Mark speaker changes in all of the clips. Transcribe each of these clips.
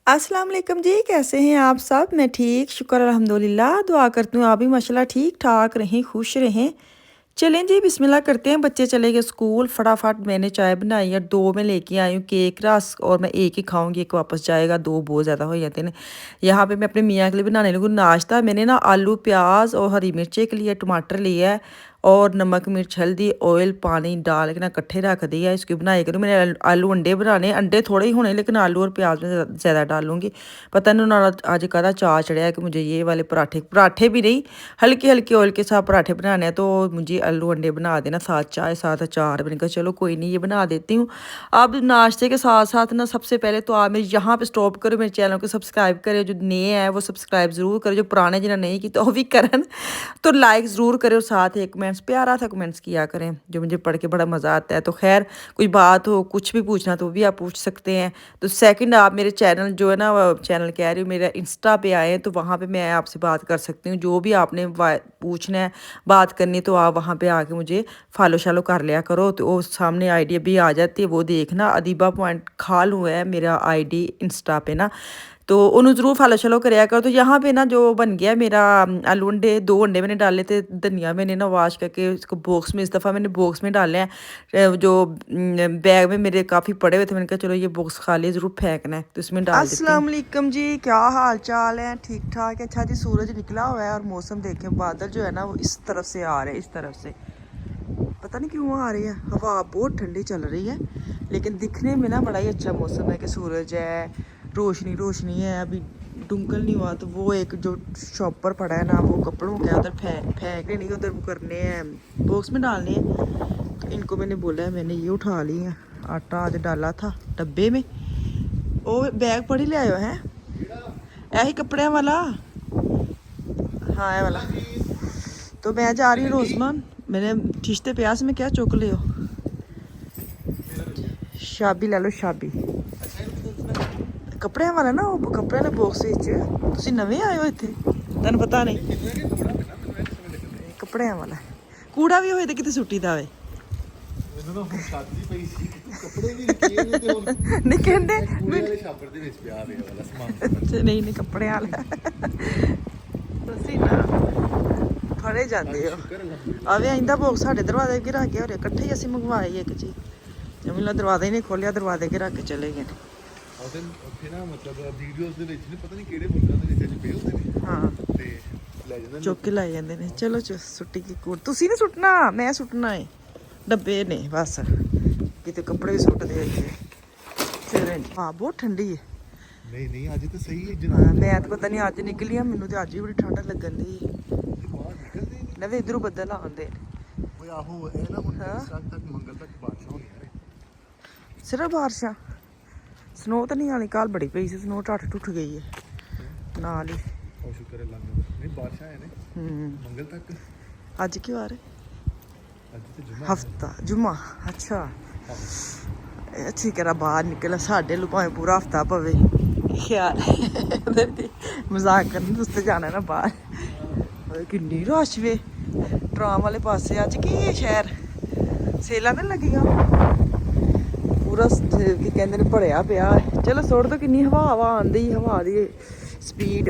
Speaker 1: अस्सलाम वालेकुम जी, कैसे हैं आप सब? मैं ठीक, शुक्र अल्हम्दुलिल्लाह। दुआ करती हूँ आप भी माशाल्लाह ठीक ठाक रहें, खुश रहें। चलें जी, बिस्मिल्लाह करते हैं। बच्चे चले गए स्कूल, फटाफट मैंने चाय बनाई है, 2 मैं लेके आई हूँ केक रस, और मैं एक ही खाऊंगी, एक वापस जाएगा, 2 बहुत ज़्यादा हो जाते हैं। यहाँ पे मैं अपने मियाँ के लिए बनाने लगी नाश्ता। मैंने ना आलू प्याज और हरी मिर्ची के लिए टमाटर लिया है, और नमक मिर्च हल्दी ऑयल पानी डाल के ना इकट्ठे रख दिया। इसकी बनाई करूँ। मैंने आलू अंडे बनाने, अंडे थोड़े ही होने, लेकिन आलू और प्याज में ज़्यादा डालूंगी। पता नहीं उन्होंने आज कहता चाह चढ़िया है कि मुझे ये वाले पराठे पराठे भी नहीं, हल्के हल्के ऑयल के साथ पराठे बनाने हैं, तो मुझे आलू अंडे बना देना साथ चाय साथ अचार। मैंने कहा चलो कोई नहीं, ये बना देती हूँ। अब नाश्ते के साथ साथ ना सबसे पहले तो आप मेरे यहाँ पे स्टॉप करो, मेरे चैनल को सब्सक्राइब करें। जो नए हैं वो सब्सक्राइब ज़रूर करें, जो पुराने जिन्हें नहीं की तो वो भी करन, तो लाइक ज़रूर करें, और साथ एक कमेंट्स प्यारा था कमेंट्स किया करें, जो मुझे पढ़ के बड़ा मज़ा आता है। तो खैर कोई बात हो, कुछ भी पूछना तो वो भी आप पूछ सकते हैं। तो सेकंड, आप मेरे चैनल जो है ना, चैनल कह रही हूँ, मेरा इंस्टा पे आए तो वहाँ पे मैं आपसे बात कर सकती हूँ। जो भी आपने पूछना है, बात करनी, तो आप वहाँ पे आके मुझे फॉलो शालो कर लिया करो। तो वो सामने आईडी भी आ जाती है, वो देखना, अदीबा पॉइंट खालू है मेरा आईडी इंस्टा पे ना, तो उन्होंने ज़रूर फॉलो शलो कराया करो। तो यहाँ पे ना जो बन गया मेरा आलू अंडे, 2 अंडे मैंने डाले थे, धनिया मैंने ना वॉश करके इसको बॉक्स में, इस दफ़ा मैंने बॉक्स में डाले हैं। जो बैग में मेरे काफ़ी पड़े हुए थे, मैंने कहा चलो ये बॉक्स खाली ज़रूर फेंकना है, तो इसमें डाल देती हूँ। अस्सलाम वालेकुम जी, क्या हाल चाल है? ठीक ठाक है। अच्छा जी, सूरज निकला हुआ है और मौसम देखें, बादल जो है ना वो इस तरफ से आ रहे हैं, इस तरफ से पता नहीं क्यों आ रही है। हवा बहुत ठंडी चल रही है, लेकिन दिखने में ना बड़ा ही अच्छा मौसम है कि सूरज है, रोशनी रोशनी है। अभी डुंकल नहीं हुआ, तो वो एक जो शॉपर पड़ा है ना, वो कपड़ों के उधर फेंकने नहीं, उधर वो करने हैं, बॉक्स में डालने हैं। तो इनको मैंने बोला है, मैंने ये उठा ली है, आटा आज डाला था डब्बे में। वो बैग पड़ी ले आयो है, यही कपड़े वाला, हाँ ये वाला। तो मैं जा रही हूँ रोजमान, मैंने ठिश्ते प्यास में क्या चुक लियो, शाबी ले लो शाबी। कपड़े वाला ना, वो कपड़े वाले बॉक्स विच तुसीं नਵੇਂ आए हो इत्थे, तैनूं पता नहीं। कपड़े वाला कूड़ा भी होए ते किते सुट्टी दा वे, नहीं कहंदे नहीं नहीं कपड़े वाला तुसीं ना फड़े जाते हो। आवे आइंदा बॉक्स साढ़े दरवाजे अगे रख गया, और इकट्ठे ही असीं मंगवाए एक चीज, जमीला दरवाजा ही नहीं खोलिया, दरवाजे अगे रख के चले गए। चुक के लै जाते हैं। चलो सुट्टी की कूड़ तुसीं नहीं सुट्टना, मैं सुट्टना है, डब्बे ने बस, किते कपड़े भी सुट दे। फिर हाँ बहुत ठंडी है। नहीं नहीं अज तो सही है जनाब, मैं तो पता नहीं अज निकली हाँ, मैनू तो अज भी बड़ी ठंड लगन दी ना। वे इधरों बदल आंदे सिर्फ बारिशां, स्नो तो नहीं आनी, कल बड़ी पई सी स्नो, टुट टुट गई है नाल ही। अज क्यों आ रहे, हफ्ता जुम्मा, अच्छा ठीक है, बाहर निकला, साढ़े लो भावें पूरा हफ्ता पवे, ख्याल मजाक करने तुस ते जाना ना बाहर। किन्नी रश वे ट्राम वाले पासे, अज की है शहर सेलां ते लगियां, पूरा की कहते ने भरिया पिया। चलो सुट दो, किन्नी हवा हवा आंदी, हवा दी स्पीड।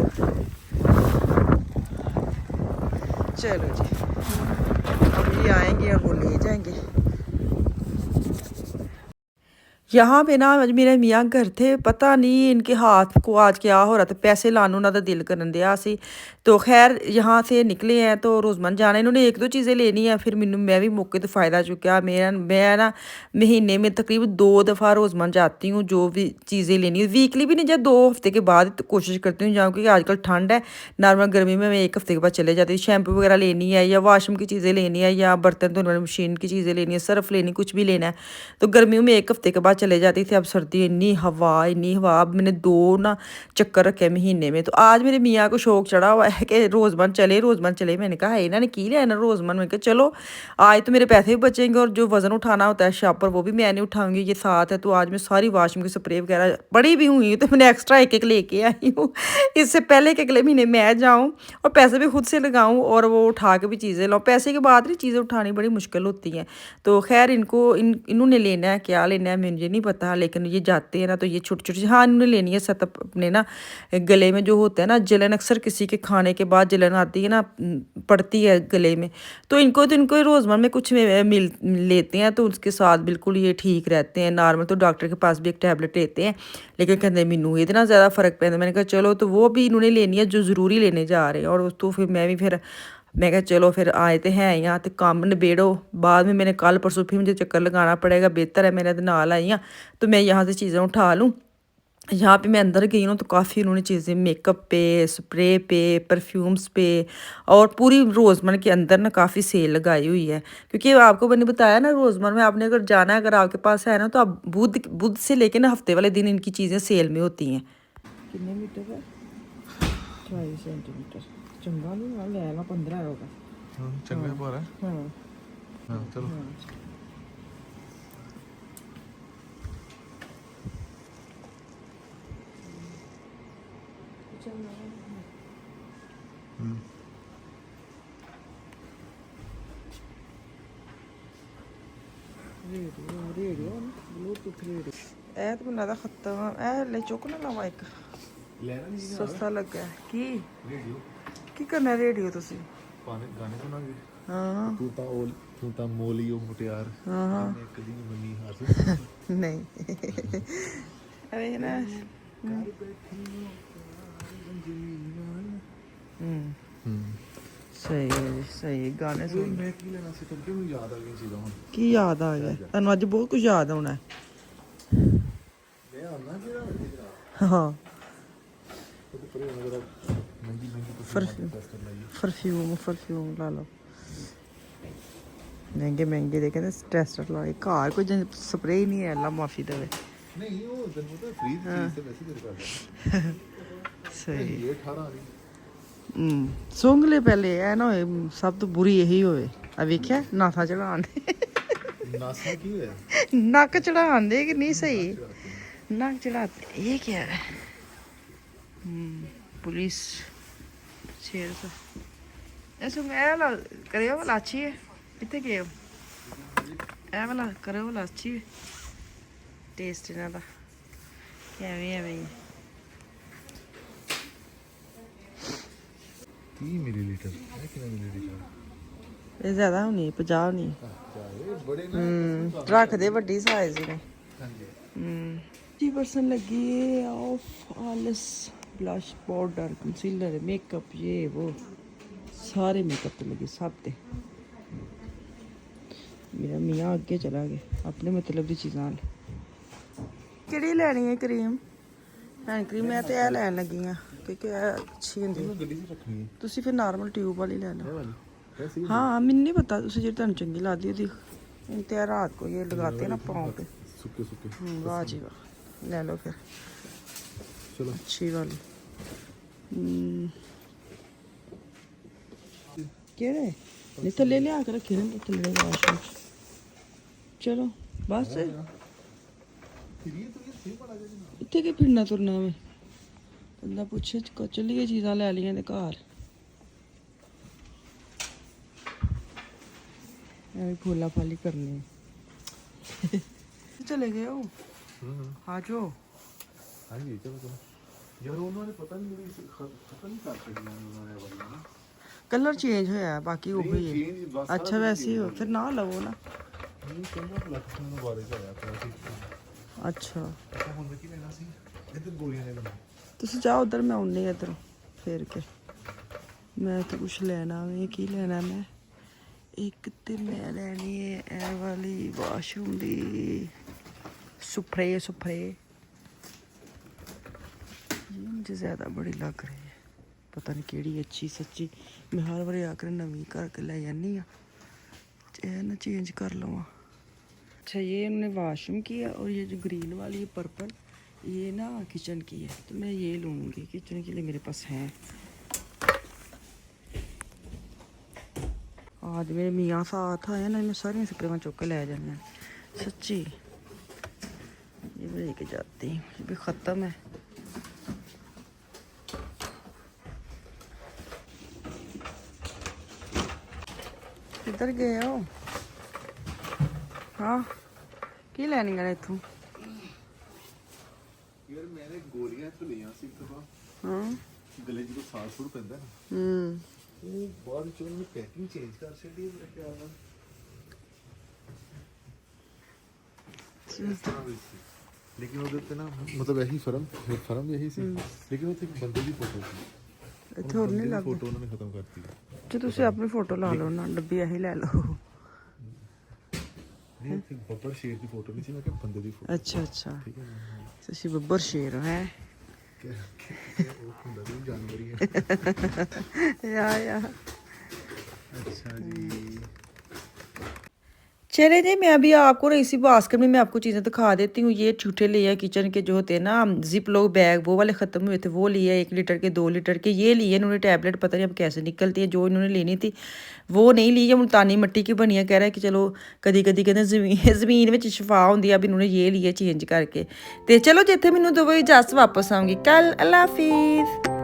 Speaker 1: चलो जी, अभी आएंगे और वो ले जाएंगे। यहाँ पे ना आज मेरे मियाँ घर थे, पता नहीं इनके हाथ को आज क्या हो रहा था, पैसे लाने उन्होंने दिल करन दिया सी। तो खैर यहाँ से निकले हैं, तो रोज़मन जाना, इन्होंने एक दो चीज़ें लेनी है, फिर मैं भी मौके तो फ़ायदा चुका। मैं ना महीने में तकरीबन 2 दफ़ा रोज़मन जाती हूँ, जो भी चीज़ें लेनी है, वीकली भी नहीं, जब 2 हफ्ते के बाद तो कोशिश करती हूँ जाऊँ, क्योंकि आजकल ठंड है। नॉर्मल गर्मी में मैं 1 हफ्ते के बाद चले जाती हूँ। शैम्पू वगैरह लेनी है, या वाशरूम की चीज़ें लेनी है, या बर्तन धोने वाली मशीन की चीज़ें लेनी है, सर्फ लेनी, कुछ भी लेना है, तो गर्मियों में 1 हफ्ते के बाद चले जाती थी। अब सर्दी, इन्नी हवा, अब मैंने 2 ना चक्कर रखे महीने में। तो आज मेरे मियाँ को शौक चढ़ा हुआ है कि रोज़मन चले। मैंने कहा है इन्होंने की लिया ना रोज़मन, मैंने कहा चलो आज तो मेरे पैसे भी बचेंगे, और जो वज़न उठाना होता है शापर वो भी मैं नहीं उठाऊंगी, ये साथ है। तो आज मैं सारी वाशरूम की स्प्रे वगैरह बड़ी भी हुई, तो मैंने एक्स्ट्रा एक लेके आई हूँ, इससे पहले कि अगले महीने मैं जाऊँ और पैसे भी खुद से लगाऊँ, और वो उठा के भी चीज़ें लाऊँ। पैसे के बाद भी चीज़ें उठानी बड़ी मुश्किल होती हैं। तो खैर इन्होंने लेना है, क्या लेना है मुझे नहीं नहीं पता, लेकिन ये जाते हैं ना तो ये छोटी छोटी, हाँ इन्होंने लेनी है सतप अपने ना गले में जो होता है ना जलन, अक्सर किसी के खाने के बाद जलन आती है ना, पड़ती है गले में, तो इनको रोज़मर्रा में कुछ मिल लेते हैं तो उसके साथ बिल्कुल ये ठीक रहते हैं। नॉर्मल तो डॉक्टर के पास भी एक टैबलेट लेते हैं, लेकिन कहते मैनू इतना ज़्यादा फ़र्क पैदा, मैंने कहा चलो, तो वो भी इन्होंने लेनी है जो ज़रूरी लेने जा रहे हैं। और तो फिर मैं कहा चलो फिर आए तो हैं यहाँ, तो काम निबेड़ो, बाद में मैंने कल परसों फिर मुझे चक्कर लगाना पड़ेगा, बेहतर है मैंने तो नाल आई हाँ तो मैं यहाँ से चीज़ें उठा लूँ। यहाँ पे मैं अंदर गई हूँ तो काफ़ी उन्होंने चीज़ें मेकअप पे, स्प्रे पे, परफ्यूम्स पे और पूरी रोज़मर्रा के अंदर ना काफ़ी सेल लगाई हुई है, क्योंकि आपको मैंने बताया ना रोज़मर्रा में आपने अगर जाना है, अगर आपके पास है ना, तो आप बुध से लेके ना हफ्ते वाले दिन इनकी चीज़ें सेल में होती हैं। कितने मीटर है? 28 सेंटीमीटर। चंगा नहीं ना ले ला, 15 होगा।
Speaker 2: हाँ चंगा पर है।
Speaker 1: हाँ
Speaker 2: हाँ चलो।
Speaker 1: रेडियो ब्लूटूथ रेडियो ਇਹ ਤਾਂ ਮੈਨੂੰ ਲੱਗਦਾ ਖਤਮ, ਇਹ ਲੈ ਚੁੱਕ ਨਾ ਲਵਾਂ ਇੱਕ,
Speaker 2: ਲੈਣਾ ਨਹੀਂ
Speaker 1: ਸਸਤਾ ਲੱਗਾ ਕੀ
Speaker 2: ਰੇਡੀਓ
Speaker 1: ਕੀ ਕਰਨਾ ਰੇਡੀਓ ਤੁਸੀਂ?
Speaker 2: ਪਾਣੇ ਗਾਣੇ ਸੁਣਾਂਗੇ।
Speaker 1: ਹਾਂ
Speaker 2: ਤੂੰ ਤਾਂ ਮੋਲੀਓ ਮੁਟਿਆਰ
Speaker 1: ਹਾਂ
Speaker 2: ਮੈਂ ਕਦੀ ਨਹੀਂ ਮੰਨੀ ਹਾਰ
Speaker 1: ਨਹੀਂ ਅਰੇ ਨਾ ਸਹੀ ਹੈ ਜੀ, ਸਹੀ ਗਾਣੇ ਸੁਣ।
Speaker 2: ਮੈਂ ਕੀ ਲੈਣਾ ਸੀ ਤੈਨੂੰ, ਕਿਉਂ ਯਾਦ ਆ ਗਈ ਚੀਜ਼ਾਂ ਹੁਣ?
Speaker 1: ਕੀ ਯਾਦ ਆ ਗਿਆ ਤੁਹਾਨੂੰ? ਅੱਜ ਬਹੁਤ ਕੁਝ ਯਾਦ ਆਉਣਾ।
Speaker 2: ਮੈਂ ਆਉਣਾ ਜਿਹੜਾ
Speaker 1: ਹਾਂ
Speaker 2: ਉਹ ਪਰੇ ਮੇਰਾ ਮਹਿੰਗੀ
Speaker 1: परफ्यूम ला लो, महंगे दे कहते टेस्टर ला घर कोई स्प्रे ही नहीं है, अल्लाह माफी देवे।
Speaker 2: नहीं वो तन्नू तो फ्री चीज से वैसे तेरे कर
Speaker 1: सही
Speaker 2: ये 18 वाली
Speaker 1: सुंघ ले पहले, है ना सब तो बुरी यही होवे। आ वेख्या नाथा चढ़ान
Speaker 2: नासा की है,
Speaker 1: नक चढ़ान दे कि नहीं? सही नक चढ़ाते। ये क्या है? पुलिस शेर सा ऐसे मैं वाला करे वाला अच्छी है, कितने गए हो? ए वाला करे वाला अच्छी है, टेस्ट इन्हां दा एवें
Speaker 2: 30 मिलीलीटर है, कितना मिलीलीटर?
Speaker 1: ये ज्यादा होनी 50 होनी।
Speaker 2: ये बड़े ना
Speaker 1: रख दे वड्डी साइज ने।
Speaker 2: हां जी
Speaker 1: 50% लगी है ऑफ ऑलस, ब्लश, पाउडर, कंसीलर, मेकअप, ये वो सारे मेकअप पे लगे सब ते। मेरा मियाँ अगे चला गया अपने मतलब दी चीज़ां। केड़ी लैनी है क्रीम? हैंड क्रीम मैं तो यह लैन लगी हाँ, क्योंकि अच्छी होंदी।
Speaker 2: गड्डी च रखनी है
Speaker 1: तुसी फिर नॉर्मल ट्यूब वाली ले लो।
Speaker 2: ये वाली कैसी?
Speaker 1: हाँ मैंने नहीं पता, तुसी जो तुहानू चंगी लगदी ओदी। इन ते रात को ये लगाते ना पाँव पे।
Speaker 2: सुके
Speaker 1: वाह जी वाह, ले लो फिर
Speaker 2: चलो
Speaker 1: अच्छी वाली। केड़े नहीं थल्ले लिया के रखे ने थल्ले वाशरूम। चलो बस इत्थे के फिरना तुरना में, बंदा पुछे चलिए चीज़ां लै लियां ते घर ऐਵੇਂ फूला फाली करनी। चले गए हो? आ जाओ।
Speaker 2: हाँ जी चलो यार उन्होंने पता नहीं मेरी खत्म नहीं कर सकती उन्होंने वाली ना,
Speaker 1: कलर चेंज होया बाकी वो ही है। अच्छा वैसे ही हो फिर ना लवो ना।
Speaker 2: नहीं चंगा प्लेटफॉर्म में बारे ਚ ਆਇਆ ਪਿਆ ਸੀ।
Speaker 1: अच्छा
Speaker 2: ਆਪਾਂ ਹੁਣ ਕੀ ਲੈਣਾ ਸੀ? ਇੱਧਰ ਗੋਲੀਆਂ ਲੈ ਲੈਣਾ।
Speaker 1: ਤੁਸੀਂ ਜਾਓ ਉਧਰ, ਮੈਂ ਆਉਣੀ ਇੱਧਰੋਂ ਫੇਰ ਕੇ। ਮੈਂ ਤਾਂ ਕੁਛ ਲੈਣਾ ਵੇ, ਕੀ ਲੈਣਾ ਮੈਂ? ਇੱਕ ਤੇ ਮੈਂ ਲੈਣੀ ਹੈ ਇਹ ਵਾਲੀ ਵਾਸ਼ਰੂਮ ਦੀ स्प्रे। ये मुझे ज़्यादा बड़ी लग रही है, पता नहीं केड़ी अच्छी सच्ची। मैं हर बार आकर नवी करके ले जानी हाँ, ना चेंज कर लूँ। अच्छा ये इन्होंने वाशरूम की है, और ये जो ग्रीन वाली है पर्पल, ये ना किचन की है, तो मैं ये लूँगी। किचन के लिए मेरे पास हैं। आज मेरे मियाँ साथ आए ना, मैं सारी स्प्रेवां चुक के ले जाना सच्ची। ये भी लेके जाती हूँ, ये भी ख़त्म है। किधर गए हो? हाँ की लैनी है इतों?
Speaker 2: ਇੱਕ ਲਿਆ ਸੀ ਇੱਕ ਤਾਂ
Speaker 3: ਹਾਂ
Speaker 2: ਗਲੇ ਜਦੋਂ ਸਾਹ ਸੁਰ ਪੈਂਦਾ ਨਾ ਉਹ ਬਾਅਦ ਚ ਉਹਨੇ ਪੈਕਿੰਗ ਚੇਂਜ ਕਰ ਛੱਡੀ ਮੇਰੇ ਖਿਆਲ ਨਾਲ ਇਸ ਤਰ੍ਹਾਂ ਦੀ ਸੀ ਲੇਕਿਨ ਉਹਦੇ ਉੱਤੇ ਨਾ ਮਤਲਬ ਇਹੀ ਫਰਮ ਵੀ ਇਹੀ ਸੀ ਲੇਕਿਨ ਉੱਥੇ ਇੱਕ ਬੰਦੇ ਦੀ ਫੋਟੋ ਸੀ
Speaker 3: ਇੱਥੇ ਹੋਰ ਨਹੀਂ ਲੱਗ
Speaker 2: ਫੋਟੋ ਉਹਨਾਂ ਨੇ ਖਤਮ ਕਰਤੀ
Speaker 3: ਜੇ ਤੁਸੀਂ ਆਪਣੀ ਫੋਟੋ ਲਾ ਲਓ ਨਾ ਡੱਬੀ ਇਹੀ ਲੈ ਲਓ
Speaker 2: ਨਹੀਂ ਉੱਥੇ ਬੱਬਰ ਸ਼ੇਰ ਦੀ ਫੋਟੋ ਨਹੀਂ ਸੀ ਮੈਂ ਕਿਹਾ ਬੰਦੇ ਦੀ ਫੋਟੋ
Speaker 3: ਅੱਛਾ ਅੱਛਾ
Speaker 2: ਠੀਕ ਹੈ ਨਾ
Speaker 3: ਤੁਸੀਂ ਬੱਬਰ ਸ਼ੇਰ ਹੈ
Speaker 2: ਉਹ ਹੁੰਦਾ ਵੀ ਜਾਨਵਰ ਹੀ ਹੈ
Speaker 3: ਯਾ
Speaker 2: अच्छा जी
Speaker 1: चले जी मैं अभी आपको इसी बास्केट में मैं आपको चीज़ें दिखा देती हूँ। ये झूठे लिए किचन के जो होते हैं ना जिप लोग बैग वो वाले ख़त्म हुए थे, वो लिए 1 लीटर के 2 लीटर के। ये लिए इन्होंने टैबलेट, पता नहीं अब कैसे निकलती है। जो इन्होंने लेनी थी वो नहीं ली, ये मुल्तानी मिट्टी की बनी है। कह रहा है कि चलो कदी कदी कहते ज़मीन में शफा होंगी। अब इन्होंने ये लिए चेंज करके। तो चलो जिथे मैनू दो इजाज़त वापस आऊँगी कल। अल्लाह हाफिज़।